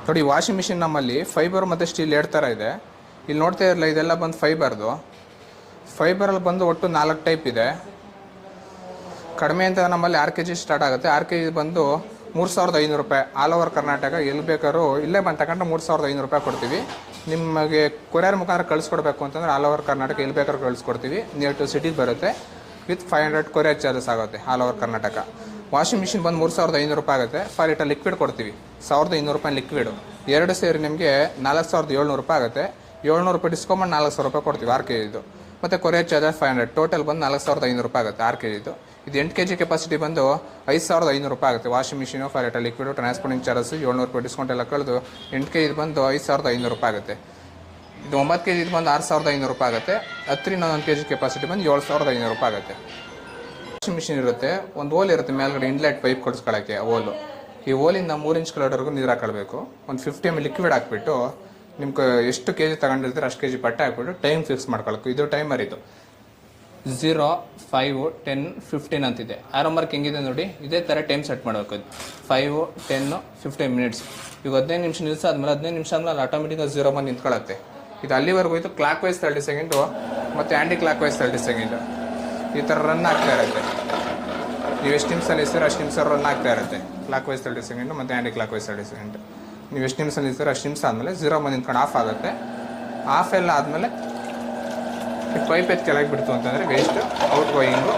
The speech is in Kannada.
ನೋಡಿ ವಾಷಿಂಗ್ ಮಿಷಿನ್ ನಮ್ಮಲ್ಲಿ ಫೈಬರ್ ಮತ್ತು ಸ್ಟೀಲ್ 2 ಥರ ಇದೆ. ಇಲ್ಲಿ ನೋಡ್ತಾ ಇರಲ್ಲ, ಇದೆಲ್ಲ ಬಂದು ಫೈಬರ್ದು. ಫೈಬರಲ್ಲಿ ಬಂದು ಒಟ್ಟು 4 ಟೈಪ್ ಇದೆ. ಕಡಿಮೆ ಅಂತ ನಮ್ಮಲ್ಲಿ 6 kg ಸ್ಟಾರ್ಟ್ ಆಗುತ್ತೆ. 6 kg ಬಂದು 3500 ರೂಪಾಯಿ. ಆಲ್ ಓವರ್ ಕರ್ನಾಟಕ ಎಲ್ಲಿ ಬೇಕಾದ್ರೂ ಇಲ್ಲೇ ಬಂದು ತಗೊಂಡ್ರೆ 3500 ರೂಪಾಯಿ ಕೊಡ್ತೀವಿ. ನಿಮಗೆ ಕೊರಿಯರ್ ಮುಖಾಂತರ ಕಳಿಸ್ಕೊಡ್ಬೇಕು ಅಂತಂದರೆ ಆಲ್ ಓವರ್ ಕರ್ನಾಟಕ ಎಲ್ಲಿ ಬೇಕಾದ್ರೂ ಕಳಿಸ್ಕೊಡ್ತೀವಿ. ನಿಯರ್ ಟು ಸಿಟಿಗೆ ಬರುತ್ತೆ. ವಿತ್ 500 ಕೊರಿಯರ್ ಚಾರ್ಜಸ್ ಆಗುತ್ತೆ all over Karnataka. Washing machine ಬಂದು 3500 ರೂಪಾಯಿ ಆಗುತ್ತೆ. 5 ಲೀಟರ್ ಲಿಕ್ವಿಡ್ ಕೊಡ್ತೀವಿ. 1200 ರೂಪಾಯಿ ಲಿಕ್ವಿಡು. 2 ಸೇರಿ ನಿಮಗೆ 4700 ರೂಪಾಯಿ ಆಗುತ್ತೆ. 700 ರೂಪಾಯಿ ಡಿಸ್ಕೌಂಟ್ 4000 ರೂಪಾಯಿ ಕೊಡ್ತೀವಿ 6 kg. ಮತ್ತು ಕೊರಿಯರ್ ಚಾರ್ಜಸ್ 500. ಟೋಟಲ್ ಬಂದು 4500 ರೂಪಾಯಿ ಆಗುತ್ತೆ 6 kg. ಇದು 8 kg ಕೆಪಾಸಿಟಿ ಬಂದು 5500 ರೂಪಾಯಿ ಆಗುತ್ತೆ. Washing machine, 5 litre liquid, transporting charges 700 ರೂಪಾಯಿ ಡಿಸ್ಕೌಂಟ್ ಎಲ್ಲ ಕಳೆದು 8 kg ಬಂದು 5500 ರೂಪಾಯಿ ಆಗುತ್ತೆ. ಇದು 9 kg ಬಂದು 6500 ರೂಪಾಯಿ ಆಗುತ್ತೆ. 10 1 kg ಕೆಪಾಸಿಟಿ ಬಂದು 7500 ರೂಪಾಯಿ ಆಗುತ್ತೆ. ವಾಷಿಂಗ್ ಮಿಷಿನ್ ಇರುತ್ತೆ, ಒಂದು ಹೋಲ್ ಇರುತ್ತೆ ಮೇಲ್ಗಡೆ ಇನ್ಲೆಟ್ ಪೈಪ್ ಕೊಡಿಸ್ಕೊಳ್ಳೋಕ್ಕೆ ಹೋಲು. ಈ ಹೋಲಿಂದ 3 ಇಂಚ್ ಕೆಳವರೆಗೂ ನೀರು ಹಾಕೊಳ್ಬೇಕು. ಒಂದು 50 ml ಲಿಕ್ವಿಡ್ ಹಾಕ್ಬಿಟ್ಟು ನಿಮ್ಗೆ ಎಷ್ಟು kg ತಗೊಂಡಿರ್ತೀರೋ ಅಷ್ಟು kg ಬಟ್ಟೆ ಹಾಕ್ಬಿಟ್ಟು ಟೈಮ್ ಫಿಕ್ಸ್ ಮಾಡ್ಕೊಳಕ್ಕೆ. ಇದು ಟೈಮರ್. ಇದು 0, 5, 10, 15 ಅಂತಿದೆ. ಆರೋ ಮಾರ್ಕ್ ಹೆಂಗಿದೆ ನೋಡಿ, ಇದೇ ಥರ ಟೈಮ್ ಸೆಟ್ ಮಾಡಬೇಕು. 5, 10, 15 ಮಿನಿಟ್ಸ್. ಈಗ 15 ನಿಮಿಷ ನಿಲ್ಸಾದ್ಮೇಲೆ 15 ನಿಮಿಷ ಆದಮೇಲೆ ಆಟೋಮೆಟಿಕ್ಕಾಗಿ 0 ಬಂದು ನಿಂತ್ಕೊಳ್ಳುತ್ತೆ. ಇದು ಅಲ್ಲಿವರೆಗೂ ಇದು ಕ್ಲಾಕ್ ವೈಸ್ 30 ಸೆಕೆಂಡು ಮತ್ತು ಆ್ಯಂಟಿ ಕ್ಲಾಕ್ ವೈಸ್ 30 ಸೆಕೆಂಡು ಈ ಥರ ರನ್ ಆಗ್ತಾ ಇರುತ್ತೆ. ನೀವು ಎಷ್ಟು ನಿಮಿಷ ನಿಲ್ಸಿರೋ ಅಷ್ಟು ನಿಮಿಷ ರನ್ ಆಗ್ತಾ ಇರುತ್ತೆ. ಕ್ಲಾಕ್ ವೈಸ್ 30 ಸೆಕೆಂಡು ಮತ್ತು ಆ್ಯಂಟಿ ಕ್ಲಾಕ್ ವೈಸ್ 30 ಸೆಕೆಂಡು. ನೀವು ಎಷ್ಟು ನಿಮಿಷ ನಿಲ್ಸಿರೋ ಅಷ್ಟು ನಿಮಿಷ ಆದಮೇಲೆ 0 ಬಂದು ನಿಂತ್ಕೊಂಡು ಆಫ್ ಆಗುತ್ತೆ. ಆಫ್ ಎಲ್ಲ ಆದಮೇಲೆ ಪೈಪ್ ಕೆಳಗೆ ಬಿಡ್ತು ಅಂತಂದರೆ ವೇಸ್ಟ್ ಔಟ್ ಗೋಯಿಂಗು